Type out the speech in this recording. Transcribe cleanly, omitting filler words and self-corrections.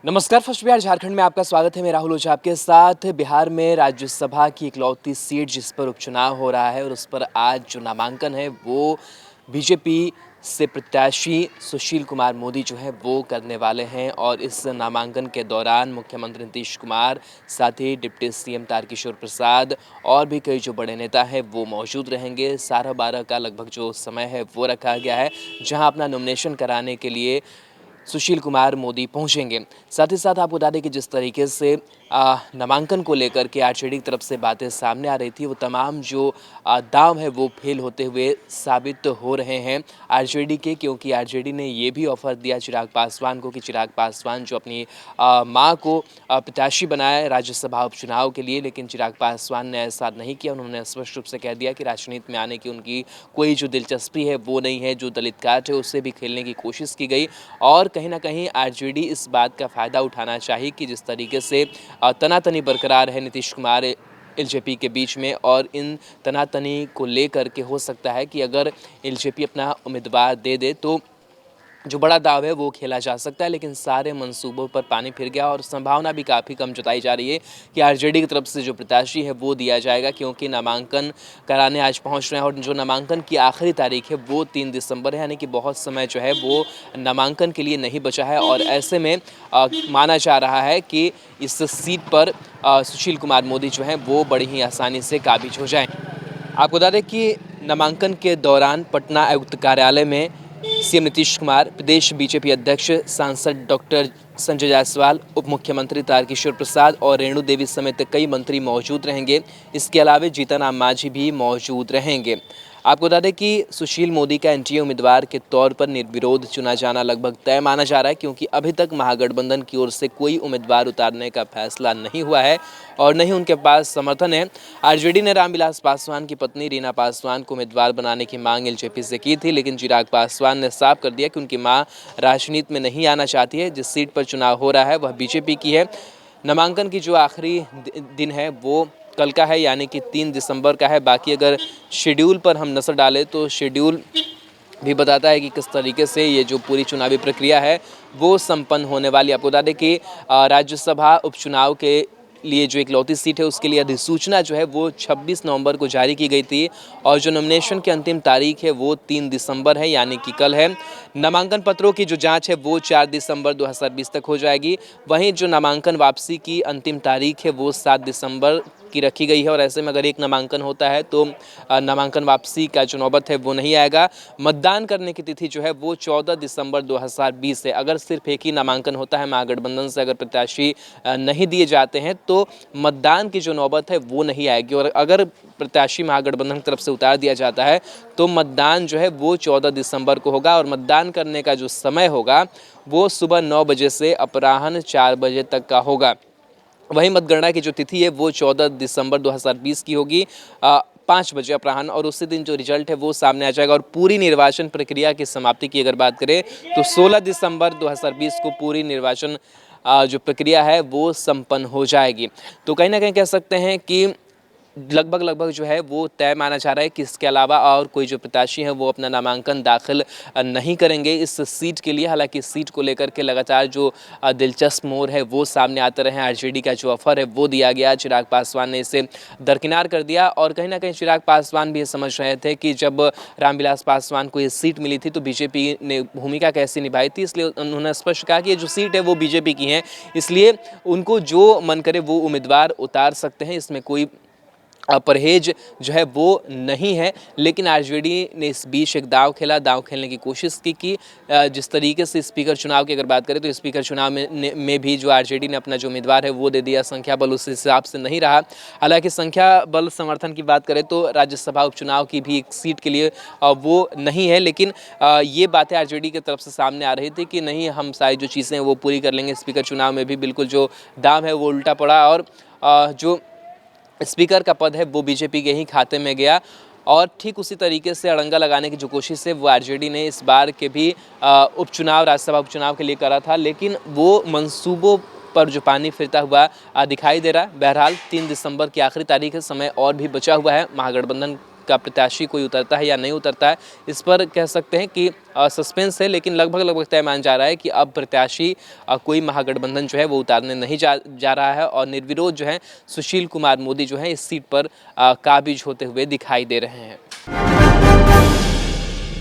नमस्कार। फर्स्ट बिहार झारखंड में आपका स्वागत है। मैं राहुल ओझा आपके साथ। बिहार में राज्यसभा की इकलौती सीट जिस पर उपचुनाव हो रहा है और उस पर आज जो नामांकन है वो बीजेपी से प्रत्याशी सुशील कुमार मोदी जो है वो करने वाले हैं। और इस नामांकन के दौरान मुख्यमंत्री नीतीश कुमार, साथ ही डिप्टी सीएम तारकिशोर प्रसाद और भी कई जो बड़े नेता हैं वो मौजूद रहेंगे। 12:30 का लगभग जो समय है वो रखा गया है, जहां अपना नॉमिनेशन कराने के लिए सुशील कुमार मोदी पहुंचेंगे। साथ ही साथ आपको बता दें कि जिस तरीके से नामांकन को लेकर के आरजेडी की तरफ से बातें सामने आ रही थी, वो तमाम जो दांव है वो फेल होते हुए साबित हो रहे हैं आरजेडी के, क्योंकि आरजेडी ने ये भी ऑफर दिया चिराग पासवान को कि चिराग पासवान जो अपनी मां को प्रत्याशी बनाए राज्यसभा उपचुनाव के लिए, लेकिन चिराग पासवान ने ऐसा नहीं किया। उन्होंने स्पष्ट रूप से कह दिया कि राजनीति में आने की उनकी कोई जो दिलचस्पी है वो नहीं है। जो दलित कार्ड है उससे भी खेलने की कोशिश की गई और कहीं ना कहीं आरजेडी इस बात का फ़ायदा उठाना चाहिए कि जिस तरीके से तनातनी बरकरार है नीतीश कुमार एलजेपी के बीच में, और इन तनातनी को लेकर के हो सकता है कि अगर एलजेपी अपना उम्मीदवार दे दे तो जो बड़ा दाव है वो खेला जा सकता है। लेकिन सारे मंसूबों पर पानी फिर गया और संभावना भी काफ़ी कम जताई जा रही है कि आरजेडी की तरफ से जो प्रत्याशी है वो दिया जाएगा, क्योंकि नामांकन कराने आज पहुंच रहे हैं और जो नामांकन की आखिरी तारीख है वो 3 दिसंबर है, यानी कि बहुत समय जो है वो नामांकन के लिए नहीं बचा है। और ऐसे में माना जा रहा है कि इस सीट पर सुशील कुमार मोदी जो हैं वो बड़ी ही आसानी से काबिज हो जाएँ। आपको बता दें कि नामांकन के दौरान पटना आयुक्त कार्यालय में सीएम नीतीश कुमार, प्रदेश बीजेपी अध्यक्ष सांसद डॉक्टर संजय जायसवाल, उप मुख्यमंत्री तारकिशोर प्रसाद और रेणु देवी समेत कई मंत्री मौजूद रहेंगे। इसके अलावा जीतन राम मांझी भी मौजूद रहेंगे। आपको बता दें कि सुशील मोदी का एनडीए उम्मीदवार के तौर पर निर्विरोध चुना जाना लगभग तय माना जा रहा है, क्योंकि अभी तक महागठबंधन की ओर से कोई उम्मीदवार उतारने का फैसला नहीं हुआ है और नहीं उनके पास समर्थन है। आरजेडी ने रामविलास पासवान की पत्नी रीना पासवान को उम्मीदवार बनाने की मांग एलजेपी से की थी, लेकिन चिराग पासवान ने साफ कर दिया कि उनकी मां राजनीति में नहीं आना चाहती है। जिस सीट पर चुनाव हो रहा है वह बीजेपी की है। नामांकन की जो आखिरी दिन है वो कल का है, यानी कि 3 दिसंबर का है। बाकी अगर शेड्यूल पर हम नज़र डालें तो शेड्यूल भी बताता है कि किस तरीके से ये जो पूरी चुनावी प्रक्रिया है वो संपन्न होने वाली। आपको बता दें कि राज्यसभा उपचुनाव के लिए जो इकलौती सीट है उसके लिए अधिसूचना जो है वो 26 नवंबर को जारी की गई थी और जो नॉमिनेशन की अंतिम तारीख है वो 3 दिसंबर है, यानी कि कल है। नामांकन पत्रों की जो जांच है वो 4 दिसंबर 2020 तक हो जाएगी। वहीं जो नामांकन वापसी की अंतिम तारीख है वो 7 दिसंबर की रखी गई है और ऐसे में अगर एक नामांकन होता है तो नामांकन वापसी का जो नौबत है वो नहीं आएगा। मतदान करने की तिथि जो है वो 14 दिसंबर 2020 है। अगर सिर्फ एक ही नामांकन होता है, महागठबंधन से अगर प्रत्याशी नहीं दिए जाते हैं तो मतदान की जो नौबत है वो नहीं आएगी, और अगर प्रत्याशी महागठबंधन की तरफ से उतार दिया जाता है तो मतदान जो है वो 14 दिसंबर को होगा और मतदान करने का जो समय होगा वो सुबह 9 बजे से अपराह्न 4 बजे तक का होगा। वहीं मतगणना की जो तिथि है वो 14 दिसंबर 2020 की होगी 5 बजे अपराह्न, और उसी दिन जो रिजल्ट है वो सामने आ जाएगा। और पूरी निर्वाचन प्रक्रिया की समाप्ति की अगर बात करें तो 16 दिसंबर 2020 को पूरी निर्वाचन जो प्रक्रिया है वो संपन्न हो जाएगी। तो कहीं ना कहीं कह सकते हैं कि लगभग जो है वो तय माना जा रहा है कि इसके अलावा और कोई जो प्रत्याशी हैं वो अपना नामांकन दाखिल नहीं करेंगे इस सीट के लिए। हालांकि इस सीट को लेकर के लगातार जो दिलचस्प मोड़ है वो सामने आते रहे। आरजेडी का जो ऑफर है वो दिया गया, चिराग पासवान ने इसे दरकिनार कर दिया और कहीं ना कहीं चिराग पासवान भी ये समझ रहे थे कि जब रामविलास पासवान को ये सीट मिली थी तो बीजेपी ने भूमिका कैसे निभाई थी, इसलिए उन्होंने स्पष्ट कहा कि ये जो सीट है वो बीजेपी की है, इसलिए उनको जो मन करे वो उम्मीदवार उतार सकते हैं, इसमें कोई परहेज जो है वो नहीं है। लेकिन आरजेडी ने इस बीच एक दाव खेलने की कोशिश की कि जिस तरीके से स्पीकर चुनाव की अगर बात करें तो स्पीकर चुनाव में भी जो आरजेडी ने अपना जो उम्मीदवार है वो दे दिया, संख्या बल उस हिसाब से नहीं रहा। हालांकि संख्या बल समर्थन की बात करें तो राज्यसभा उपचुनाव की भी एक सीट के लिए वो नहीं है, लेकिन ये बातें आरजेडी की तरफ से सामने आ रही थी कि नहीं, हम सारी जो चीज़ें वो पूरी कर लेंगे। स्पीकर चुनाव में भी बिल्कुल जो दाम है वो उल्टा पड़ा और जो स्पीकर का पद है वो बीजेपी के ही खाते में गया। और ठीक उसी तरीके से अड़ंगा लगाने की जो कोशिश है वो आरजेडी ने इस बार के भी उपचुनाव, राज्यसभा उपचुनाव के लिए करा था, लेकिन वो मंसूबों पर जो पानी फिरता हुआ दिखाई दे रहा है। बहरहाल 3 दिसंबर की आखिरी तारीख है, समय और भी बचा हुआ है। महागठबंधन का प्रत्याशी कोई उतरता है या नहीं उतरता है, इस पर कह सकते हैं कि सस्पेंस है। लेकिन लगभग तय मान जा रहा है कि अब प्रत्याशी कोई महागठबंधन जो है वो उतारने नहीं जा रहा है और निर्विरोध जो है सुशील कुमार मोदी जो है इस सीट पर काबिज होते हुए दिखाई दे रहे हैं।